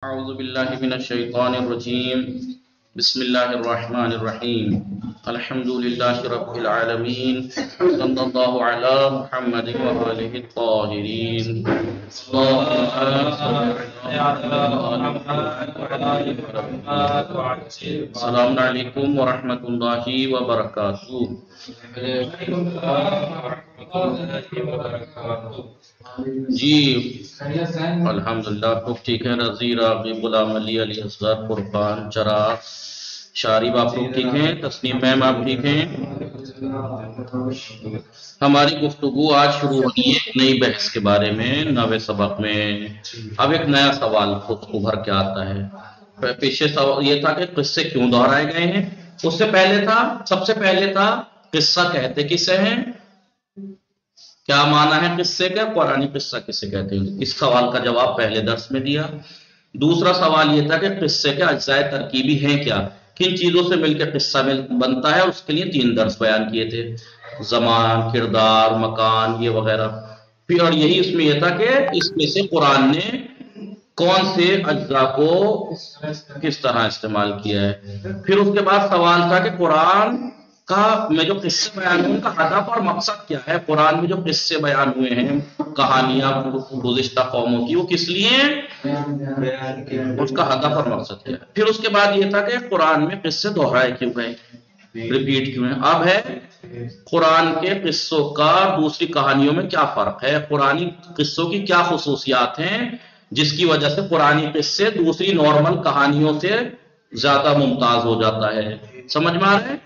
أعوذ بالله من الشيطان الرجيم بسم الله الرحمن الرحيم الحمد لله رب العالمين صلى الله على محمد وآله الطاهرين اللهم صل على محمد. السلام عليكم ورحمة الله وبركاته. جی الحمدللہ آپ ٹھیک ہیں؟ رضی راغب غلام علی علی اصغر فرقان چراغ شارب آپ لوگ ٹھیک ہیں؟ تسنیم میم آپ ٹھیک ہیں؟ ہماری گفتگو آج شروع ہونی ہے ایک نئی بحث کے بارے میں، نوے سبق میں اب ایک نیا سوال خود ابھر کے آتا ہے۔ پیچھے سوال یہ تھا کہ قصے کیوں دہرائے گئے ہیں، اس سے پہلے تھا، سب سے پہلے تھا قصہ کہتے کسے ہیں، کیا معنی ہے قصے کا، قرآنی قصہ کسے کہتے ہیں، اس سوال کا جواب پہلے درس میں دیا۔ دوسرا سوال یہ تھا کہ قصے کے اجزائے ترکیبی ہیں کیا، کن چیزوں سے مل کے قصہ بنتا ہے، اس کے لیے 3 درس بیان کیے تھے، زمان، کردار، مکان، یہ وغیرہ۔ پھر اور یہی اس میں یہ تھا کہ اس میں سے قرآن نے کون سے اجزاء کو کس طرح استعمال کیا ہے۔ پھر اس کے بعد سوال تھا کہ قرآن کا میں جو قصے بیان ہوئے ان کا ہدف اور مقصد کیا ہے، قرآن میں جو قصے بیان ہوئے ہیں، کہانیاں گزشتہ قوموں کی، وہ کس لیے ہیں، اس کا ہدف اور مقصد کیا ہے۔ پھر اس کے بعد یہ تھا کہ قرآن میں قصے دہرائے کیوں گئے، ریپیٹ کیوں ہیں۔ اب ہے قرآن کے قصوں کا دوسری کہانیوں میں کیا فرق ہے، قرآنی قصوں کی کیا خصوصیات ہیں جس کی وجہ سے قرآنی قصے دوسری نارمل کہانیوں سے زیادہ ممتاز ہو جاتا ہے۔ سمجھ میں آ رہا ہے؟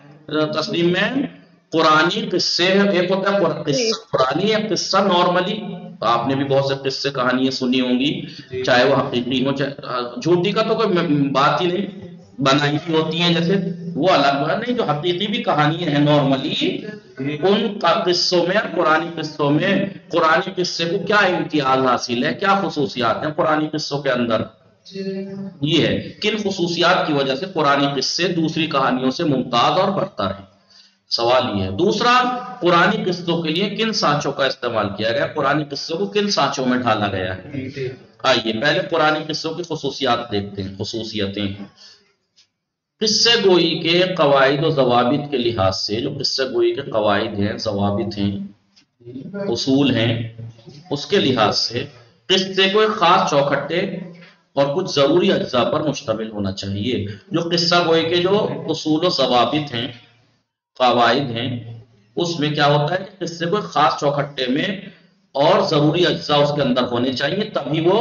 تسلیم میں قرآنی قصے ایک ہوتا ہے قرآنی، ایک قصہ نارملی آپ نے بھی بہت سے قصے کہانیاں سنی ہوں گی، چاہے وہ حقیقی ہو چاہے جھوٹی کا تو کوئی بات ہی نہیں، بنائی ہوتی ہیں جیسے، وہ الگ بات نہیں، جو حقیقی بھی کہانیاں ہیں نارملی ان کا قصوں میں، قرآنی قصوں میں قرآنی قصے کو کیا امتیاز حاصل ہے، کیا خصوصیات ہیں قرآنی قصوں کے اندر، یہ ہے کن خصوصیات کی وجہ سے قرآنی قصے دوسری کہانیوں سے ممتاز اور برتر ہیں، سوال یہ ہے۔ دوسرا، قرآنی قصوں کے لیے کن سانچوں کا استعمال کیا گیا، قرآنی قصوں کو کن سانچوں میں ڈھالا گیا ہے۔ آئیے پہلے قرآنی قصوں کی خصوصیات دیکھتے ہیں، خصوصیتیں۔ قصے گوئی کے قواعد و ضوابط کے لحاظ سے، جو قصے گوئی کے قواعد ہیں، ضوابط ہیں، اصول ہیں، اس کے لحاظ سے قصے کو ایک خاص چوکھٹے اور کچھ ضروری اجزاء پر مشتمل ہونا چاہیے۔ جو قصہ گوئی کے جو اصول و ضوابط ہیں، قواعد ہیں، اس میں کیا ہوتا ہے کہ قصے کو ایک خاص چوکھٹے میں اور ضروری اجزاء اس کے اندر ہونے چاہیے، تبھی وہ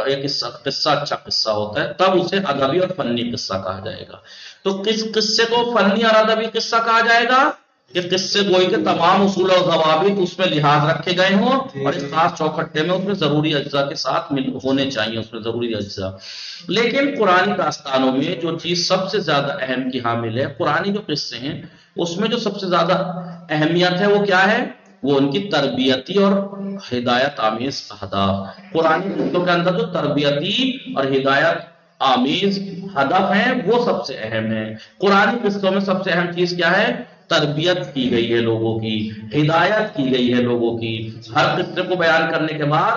ایک قصہ اچھا قصہ ہوتا ہے، تب اسے ادبی اور فنی قصہ کہا جائے گا۔ تو کس قصے کو فنی اور ادبی قصہ کہا جائے گا کہ قصے گوئی کے تمام اصول اور ضوابط اس میں لحاظ رکھے گئے ہوں اور ایک خاص چوکھٹے میں اس میں ضروری اجزاء کے ساتھ ہونے چاہیے، اس میں ضروری اجزاء۔ لیکن قرآنی داستانوں میں جو چیز سب سے زیادہ اہم کی حامل ہے، قرآنی جو قصے ہیں اس میں جو سب سے زیادہ اہمیت ہے وہ کیا ہے، وہ ان کی تربیتی اور ہدایت آمیز اہداف۔ قرآنی قصوں کے اندر جو تربیتی اور ہدایت آمیز ہدف ہیں وہ سب سے اہم ہے۔ قرآنی قصوں میں سب سے اہم چیز کیا ہے، تربیت کی گئی ہے لوگوں کی، ہدایت کی گئی ہے لوگوں کی۔ ہر قصے کو بیان کرنے کے بعد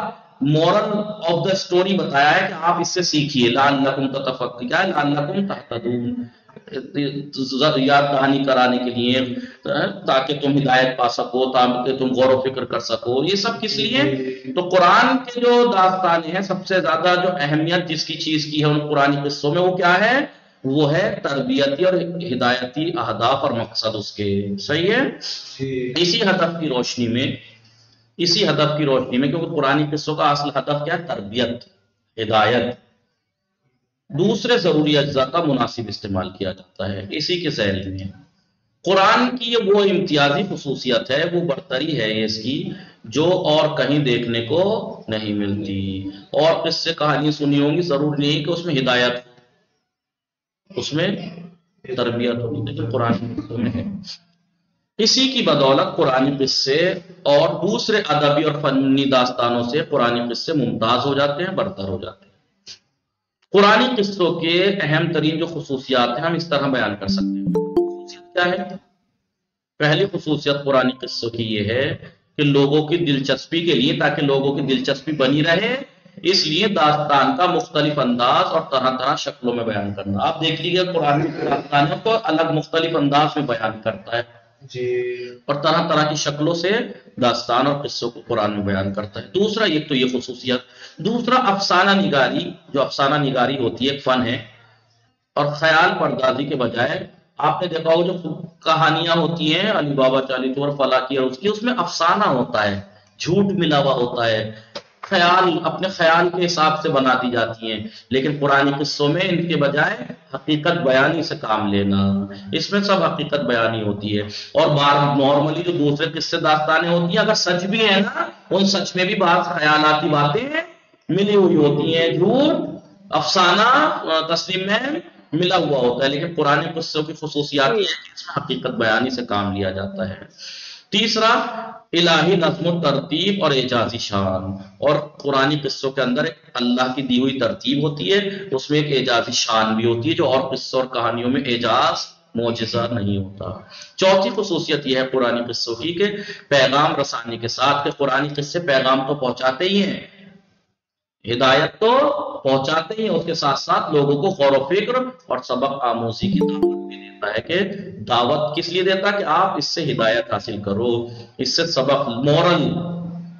مورل آف دا سٹوری بتایا ہے کہ آپ اس سے سیکھیے، لعلکم تتفکرون، کیا ہے، لعلکم تہتدون، یاد دہانی کرانے کے لیے، تاکہ تم ہدایت پا سکو، تاکہ تم غور و فکر کر سکو۔ یہ سب کس لیے، تو قرآن کے جو داستانیں ہیں سب سے زیادہ جو اہمیت جس کی چیز کی ہے ان قرآنی قصوں میں، وہ کیا ہے، وہ ہے تربیتی اور ہدایتی اہداف اور مقصد اس کے، صحیح ہے۔ اسی ہدف کی روشنی میں کیونکہ قرآنی قصوں کا اصل ہدف کیا ہے، تربیت، ہدایت، دوسرے ضروری اجزاء کا مناسب استعمال کیا جاتا ہے۔ اسی کے ذیل میں قرآن کی وہ امتیازی خصوصیت ہے، وہ برتری ہے اس کی جو اور کہیں دیکھنے کو نہیں ملتی۔ اور قصے کہانی سنی ہوں گی، ضرور نہیں کہ اس میں ہدایت، اس میں تربیت ہونی، لیکن قرآن قصوں میں ہے۔ اسی کی بدولت قرآن قصے اور دوسرے ادبی اور فنی داستانوں سے قرآن قصے ممتاز ہو جاتے ہیں، برتر ہو جاتے ہیں۔ قرآنی قصوں کے اہم ترین جو خصوصیات ہیں ہم اس طرح بیان کر سکتے ہیں۔ خصوصیت کیا ہے، پہلی خصوصیت قرآنی قصوں کی یہ ہے کہ لوگوں کی دلچسپی کے لیے، تاکہ لوگوں کی دلچسپی بنی رہے، اس لیے داستان کا مختلف انداز اور طرح طرح شکلوں میں بیان کرنا. آپ دیکھ لیجیے قرآن کی داستانوں کو الگ مختلف انداز میں بیان کرتا ہے جی اور طرح طرح کی شکلوں سے داستان اور قصوں کو قرآن میں بیان کرتا ہے. دوسرا ایک تو یہ خصوصیت. دوسرا افسانہ نگاری. جو افسانہ نگاری ہوتی ہے ایک فن ہے اور خیال پردازی کے بجائے آپ نے دیکھا ہوگا جو کہانیاں ہوتی ہیں علی بابا چالی چور فلاں کی اور اس میں افسانہ ہوتا ہے, جھوٹ ملا ہوا ہوتا ہے, خیال اپنے خیال کے حساب سے بنا دی جاتی ہیں. لیکن پرانی قصوں میں ان کے بجائے حقیقت بیانی سے کام لینا, اس میں سب حقیقت بیانی ہوتی ہے. اور نارملی جو دوسرے قصے داستانیں ہوتی ہیں اگر سچ بھی ہے نا, ان سچ میں بھی بعض خیالاتی باتیں ملی ہوئی ہوتی ہیں, جھوٹ افسانہ تسلیم میں ملا ہوا ہوتا ہے. لیکن پرانے قصوں کی خصوصیات یہ ہے کہ اس میں حقیقت بیانی سے کام لیا جاتا ہے. تیسرا الہی نظم و ترتیب اور اعجازی شان. اور قرآنی قصوں کے اندر ایک اللہ کی دی ہوئی ترتیب ہوتی ہے, اس میں ایک اعجازی شان بھی ہوتی ہے جو اور قصوں اور کہانیوں میں اعجاز معجزہ نہیں ہوتا. چوتھی خصوصیت یہ ہے قرآنی قصوں کی کہ پیغام رسانی کے ساتھ, کہ قرآنی قصے پیغام تو پہنچاتے ہی ہیں, ہدایت تو پہنچاتے ہی, اس کے ساتھ ساتھ لوگوں کو غور و فکر اور سبق آموزی کی دعوت بھی دیتا ہے. کہ دعوت کس لیے دیتا ہے؟ کہ آپ اس سے ہدایت حاصل کرو, اس سے سبق, مورل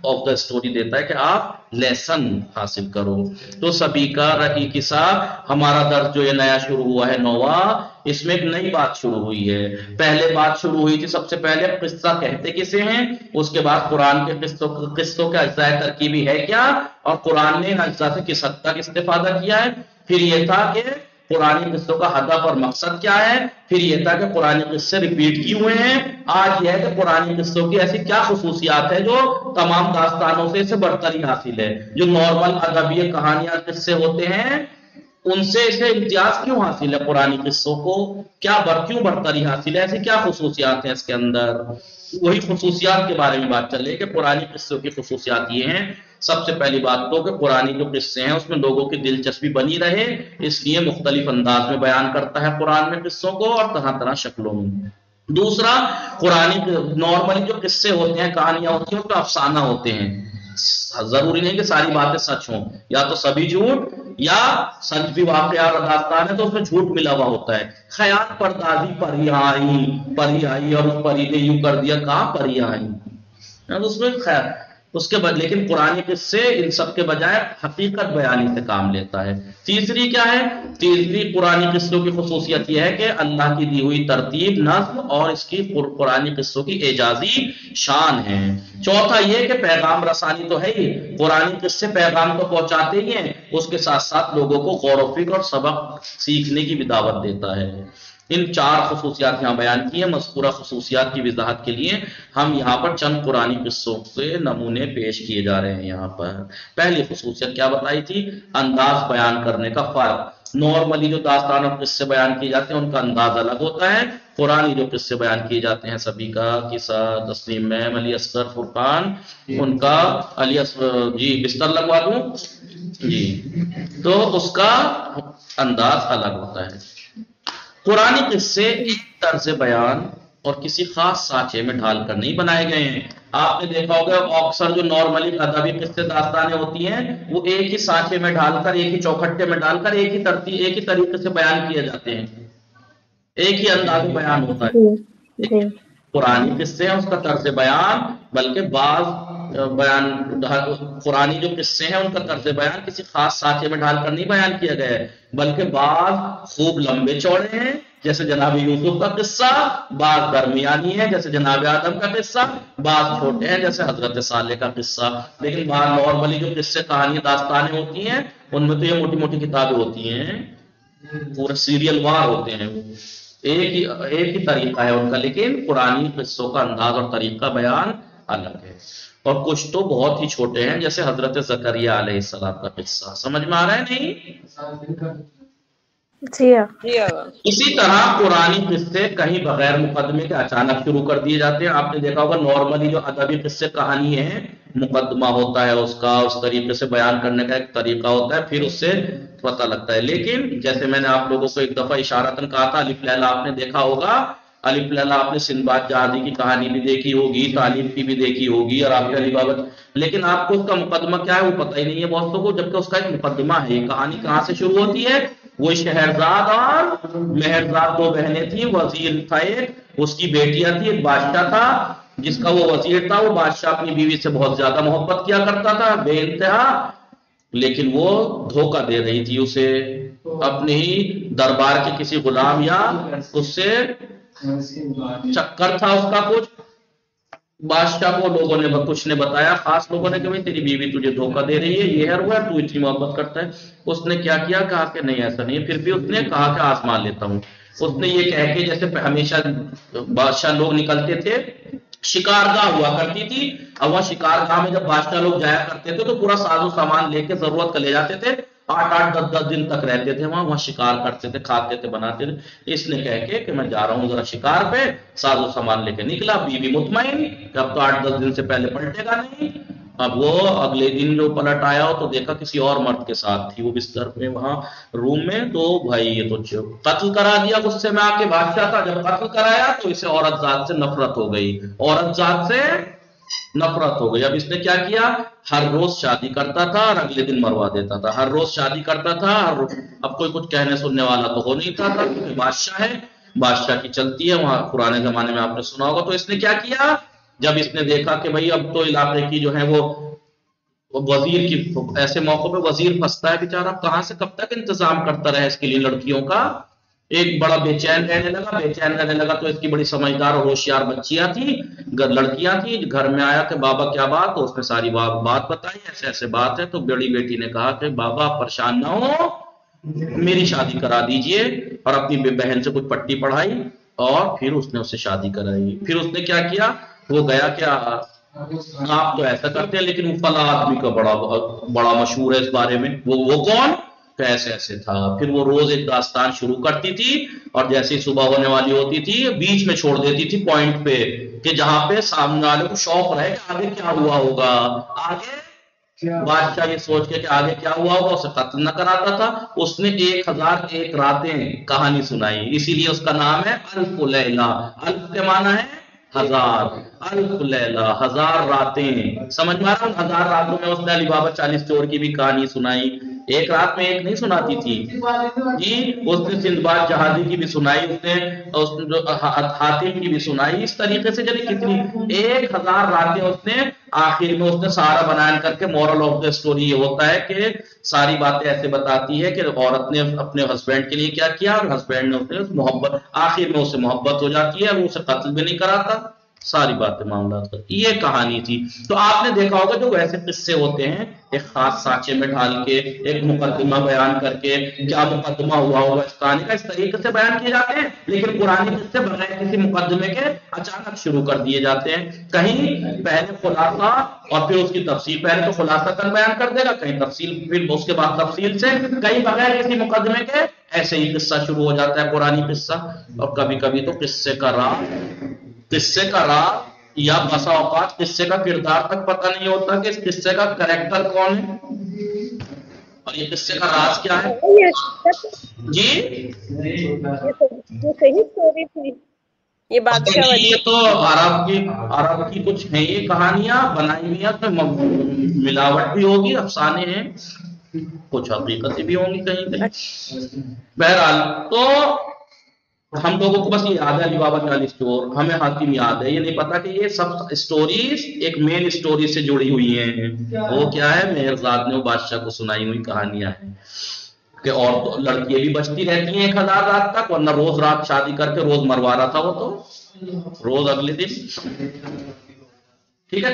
آف دا سٹوری دیتا ہے کہ آپ لیسن حاصل کرو. تو سبھی کا رہی قصہ, ہمارا درس جو یہ نیا شروع ہوا ہے نوواں, اس میں ایک نئی بات شروع ہوئی ہے. پہلے بات شروع ہوئی تھی سب سے پہلے قصہ کہتے کسے ہیں, اس کے بعد قرآن کے قصوں کے اجزاء ترکیبی ہے کیا, اور قرآن نے ان اجزاء سے کس حد تک استفادہ کیا ہے. پھر یہ تھا کہ قرآن قصوں کا ہدف اور مقصد کیا ہے. پھر یہ تھا کہ قرآن قصے ریپیٹ کیے ہوئے ہیں. آج یہ ہے کہ قرآن قصوں کی ایسی کیا خصوصیات ہے جو تمام داستانوں سے اسے برتری حاصل ہے. جو نارمل ادبی کہانیاں قصے ہوتے ہیں ان سے اسے امتیاز کیوں حاصل ہے قرآن قصوں کو, کیوں برتری حاصل ہے, ایسی کیا خصوصیات ہیں اس کے اندر. وہی خصوصیات کے بارے میں بات چل رہی ہے کہ قرآن قصوں کی خصوصیات یہ ہیں. سب سے پہلی بات تو کہ قرآن جو قصے ہیں اس میں لوگوں کی دلچسپی بنی رہے, اس لیے مختلف انداز میں بیان کرتا ہے قرآن میں قصوں کو اور طرح طرح شکلوں میں. دوسرا قرآن نارملی جو قصے ہوتے ہیں کہانیاں ہوتی ہیں ان کا افسانہ ہوتے ہیں. ضروری نہیں کہ ساری باتیں سچ ہوں, یا تو سبھی جھوٹ یا سچ بھی واقعہ اور داستان ہے تو اس میں جھوٹ ملا ہوا ہوتا ہے. خیال پردازی, پری آئی اور اس پری نے یوں کر دیا, کہاں پری آئی, اس میں خیر اس کے بعد. لیکن قرآن قصے ان سب کے بجائے حقیقت بیانی سے کام لیتا ہے. تیسری کیا ہے, تیسری قرآن قصوں کی خصوصیت یہ ہے کہ اللہ کی دی ہوئی ترتیب, نظم اور اس کی قرآن قصوں کی اعجازی شان ہے. چوتھا یہ کہ پیغام رسانی تو ہے ہی, قرآن قصے پیغام تو پہنچاتے ہی ہیں, اس کے ساتھ ساتھ لوگوں کو غور و فکر اور سبق سیکھنے کی بھی دعوت دیتا ہے. ان چار خصوصیات یہاں بیان کی ہیں. مذکورہ خصوصیات کی وضاحت کے لیے ہم یہاں پر چند قرآنی قصوں کے نمونے پیش کیے جا رہے ہیں. یہاں پر پہلی خصوصیت کیا بتائی تھی, انداز بیان کرنے کا فرق. نارملی جو داستان اور قصے بیان کیے جاتے ہیں ان کا انداز الگ ہوتا ہے. قرآنی جو قصے بیان کیے جاتے ہیں, سبھی کا قصہ, تسلیم میم, علی اصغر, فرقان, ان کا علی اصغر, جی بستر لگوا دوں جی, تو اس کا انداز الگ ہوتا ہے. قرآن قصے ایک طرز بیان اور کسی خاص سانچے میں ڈھال کر نہیں بنائے گئے ہیں. آپ نے دیکھا ہوگا اکثر جو نارملی ادبی قصے داستانیں ہوتی ہیں وہ ایک ہی سانچے میں ڈھال کر, ایک ہی چوکھٹے میں ڈال کر ایک ہی ترتیب, ایک ہی طریقے سے بیان کیے جاتے ہیں, ایک ہی انداز میں بیان ہوتا ہے. قرآن قصے ہیں اس کا طرز بیان, بلکہ بعض بیان قرآنی جو قصے ہیں ان کا طرز بیان کسی خاص سانچے میں ڈھال کر نہیں بیان کیا گیا ہے, بلکہ بعض خوب لمبے چوڑے ہیں جیسے جناب یوسف کا قصہ, بعض درمیانی ہے جیسے جناب آدم کا قصہ, بعض چھوٹے ہیں جیسے حضرت صالح کا قصہ. لیکن بعض نارملی جو قصے کہانی داستانیں ہوتی ہیں ان میں تو یہ موٹی موٹی کتابیں ہوتی ہیں, پورے سیریل وار ہوتے ہیں, ایک ہی طریقہ ہے ان کا. لیکن قرآنی قصوں کا انداز اور طریقہ بیان الگ ہے. اور کچھ تو بہت ہی چھوٹے ہیں جیسے حضرت زکریہ علیہ السلام کا قصہ. سمجھ میں آ رہا ہے نہیں؟ اسی طرح قرآنی قصے کہیں بغیر مقدمے کے اچانک شروع کر دیے جاتے ہیں. آپ نے دیکھا ہوگا نارملی جو ادبی قصے کہانی ہے مقدمہ ہوتا ہے اس کا, اس طریقے سے بیان کرنے کا ایک طریقہ ہوتا ہے, پھر اس سے پتہ لگتا ہے. لیکن جیسے میں نے آپ لوگوں کو ایک دفعہ اشارتاً کہا تھا, الف لام آپ نے دیکھا ہوگا, الف لیلا آپ نے سندباد جہادی کی کہانی بھی دیکھی ہوگی، تعلیم کی بھی دیکھی ہوگی، اور آپ کے علی بابا، لیکن آپ کو اس کا مقدمہ کیا ہے وہ پتہ ہی نہیں ہے بہتوں کو، جبکہ اس کا ایک مقدمہ ہے۔ یہ کہانی کہاں سے شروع ہوتی ہے؟ وہ شہرزاد اور مہرزاد دو بہنیں تھیں، وزیر تھا ایک، اس کی بیٹیاں تھی، ایک بادشاہ تھا جس کا وہ وزیر تھا، وہ بادشاہ اپنی بیوی سے بہت زیادہ محبت کیا کرتا تھا بے انتہا، لیکن وہ دھوکہ دے رہی تھی اسے، اپنے ہی دربار کے کسی غلام یا اس سے چکر تھا اس کا کچھ۔ بادشاہ کو لوگوں نے کچھ نے بتایا، خاص لوگوں نے کہ بھائی تیری بیوی تجھے دھوکہ دے رہی ہے، یہ ہے وہ ہے، تو اتنی محبت کرتا ہے۔ اس نے کیا کیا؟ کہا کہ نہیں ایسا نہیں ہے، پھر بھی اس نے کہا کہ آزما لیتا ہوں۔ اس نے یہ کہہ کے، جیسے ہمیشہ بادشاہ لوگ نکلتے تھے، شکارگاہ ہوا کرتی تھی، اب وہاں شکارگاہ میں جب بادشاہ لوگ جایا کرتے تھے تو پورا ساز و سامان لے کے ضرورت کا لے جاتے تھے، 8-8 10 10 دن تک رہتے تھے وہاں شکار کرتے تھے، کھاتے تھے، بناتے تھے۔ اس نے کہہ کے کہ میں جا رہا ہوں ذرا شکار پہ، ساز و سامان لے کے نکلا، بیوی مطمئن کہ اب تو 8-10 دن سے پہلے پلٹے گا نہیں۔ اب وہ اگلے دن جو پلٹ آیا ہو تو دیکھا کسی اور مرد کے ساتھ تھی وہ بستر میں وہاں روم میں، تو بھائی یہ تو قتل کرا دیا غصے میں آ کے بادشاہ کا۔ جب قتل کرایا تو اسے عورت ذات سے نفرت ہو گئی، عورت ذات سے نفرت ہو گئی۔ اب اس نے کیا کیا؟ ہر روز شادی کرتا تھا اور اگلے دن مروا دیتا تھا، ہر روز شادی کرتا تھا، اور اب کوئی کچھ کہنے سننے والا تو ہو نہیں تھا کیونکہ بادشاہ ہے، بادشاہ کی چلتی ہے وہاں، پرانے زمانے میں آپ نے سنا ہوگا۔ تو اس نے کیا کیا؟ جب اس نے دیکھا کہ بھائی اب تو علاقے کی جو ہے وہ وزیر کی، ایسے موقع پہ وزیر پھنستا ہے بیچارہ، کہاں سے کب تک انتظام کرتا رہے اس کے لیے لڑکیوں کا، ایک بڑا بے چین رہنے لگا تو اس کی بڑی سمجھدار اور ہوشیار بچیاں تھیں، لڑکیاں تھیں، گھر میں آیا کہ بابا کیا بات؟ تو اس نے ساری بات بتائی، ایسے ایسے بات ہے۔ تو بڑی بیٹی نے کہا کہ بابا پریشان نہ ہو، میری شادی کرا دیجئے، اور اپنی بہن سے کچھ پٹی پڑھائی اور پھر اس نے اس سے شادی کرائی۔ پھر اس نے کیا کیا؟ وہ گیا کہ آپ تو ایسا کرتے ہیں، لیکن وہ فلاں آدمی کا بڑا مشہور ہے اس بارے میں، وہ کون؟ کہ ایسے ایسے تھا۔ پھر وہ روز ایک داستان شروع کرتی تھی، اور جیسے ہی صبح ہونے والی ہوتی تھی بیچ میں چھوڑ دیتی تھی پوائنٹ پہ، کہ جہاں پہ سامنے والے کو شوق رہے کہ آگے کیا ہوا ہوگا، آگے بادشاہ یہ سوچ کے کہ آگے کیا ہوا ہوگا اسے قتل نہ کراتا تھا۔ اس نے 1001 راتیں کہانی سنائی، اسی لیے اس کا نام ہے الف لیلہ۔ الف کے معنی ہے ہزار، الف لیلہ 1000 راتیں، سمجھ میں آ رہا ہوں؟ 1000 راتوں میں اس نے علی بابا 40 چور کی بھی کہانی سنائی، ایک رات میں ایک نہیں سناتی تھی جی۔ اس نے سندباد جہادی کی بھی سنائی، اس نے جو حاتم کی بھی سنائی، اس طریقے سے جب کتنی 1000 راتیں اس نے، آخر میں اس نے سارا بیان کر کے مورل آف دا اسٹوری یہ ہوتا ہے کہ ساری باتیں ایسے بتاتی ہے کہ عورت نے اپنے ہسبینڈ کے لیے کیا کیا، اور ہسبینڈ نے اسے محبت، آخر میں اسے محبت ہو جاتی ہے، وہ اسے قتل بھی نہیں کراتا، ساری باتیں معاملات کرتی، یہ کہانی تھی۔ تو آپ نے دیکھا ہوگا جو ویسے قصے ہوتے ہیں ایک خاص سانچے میں ڈھال کے، ایک مقدمہ بیان کر کے، کیا مقدمہ ہوا ہوگا اس کہانی کا، اس طریقے سے بیان کیے جاتے ہیں، لیکن پرانی قصے بغیر کسی مقدمے کے اچانک شروع کر دیے جاتے ہیں، کہیں پہلے خلاصہ اور پھر اس کی تفصیل، پہلے تو خلاصہ تک بیان کر دے گا، کہیں تفصیل، پھر اس کے بعد تفصیل سے، کہیں بغیر کسی مقدمے کے ایسے ہی قصہ شروع ہو جاتا ہے، پرانی قصہ۔ اور کبھی کبھی تو قصے کا راز یا بسا اوقات قصے کا کردار تک پتہ نہیں ہوتا کہ اس قصے کا کریکٹر کون ہے اور یہ قصے کا راز کیا ہے جی۔ یہ صحیح اسٹوری تھی یہ بادشاہ والی؟ یہ تو عرب کی کچھ ہیں یہ کہانیاں بنائی ہوئی ہیں، تو ملاوٹ بھی ہوگی، افسانے ہیں، کچھ حقیقتیں بھی ہوں گی کہیں کہیں۔ بہرحال تو ہم لوگوں کو بس یہ یاد ہے علی بابا 40 چور، ہمیں حاتم یاد ہے، یہ نہیں پتا کہ یہ سب اسٹوریز ایک مین اسٹوری سے جڑی ہوئی ہیں۔ وہ کیا ہے؟ مہرزاد نے وہ بادشاہ کو سنائی ہوئی کہانیاں ہیں کہ اور لڑکیاں بھی بچتی رہتی ہیں 1000 رات تک، ورنہ روز رات شادی کر کے روز مروا رہا تھا وہ تو، روز اگلے دن، ٹھیک ہے۔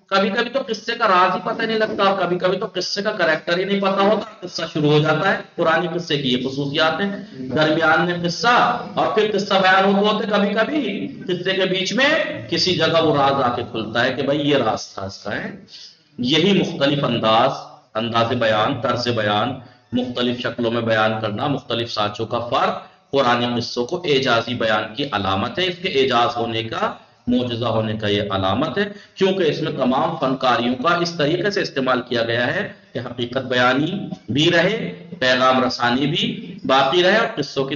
کبھی کبھی تو قصے کا راز ہی پتہ نہیں لگتا، اور کبھی کبھی تو قصے کا کریکٹر ہی نہیں پتا ہوتا، قصہ شروع ہو جاتا ہے۔ پرانے قصے کی یہ خصوصیات ہیں، درمیان میں قصہ اور پھر قصہ بیان ہوتے ہوتے کبھی کبھی قصے کے بیچ میں کسی جگہ وہ راز آ کے کھلتا ہے کہ بھائی یہ راز تھا اس کا ہے۔ یہی مختلف انداز بیان، طرز بیان، مختلف شکلوں میں بیان کرنا، مختلف سانچوں کا فرق قرآن قصوں کو اعجازی بیان کی علامت ہے، اس کے اعجاز ہونے کا، معجزہ ہونے کا یہ علامت ہے، کیونکہ اس میں تمام فنکاریوں کا اس طریقے سے استعمال کیا گیا ہے کہ حقیقت بیانی بھی رہے، پیغام رسانی بھی باقی رہے، اور قصوں کی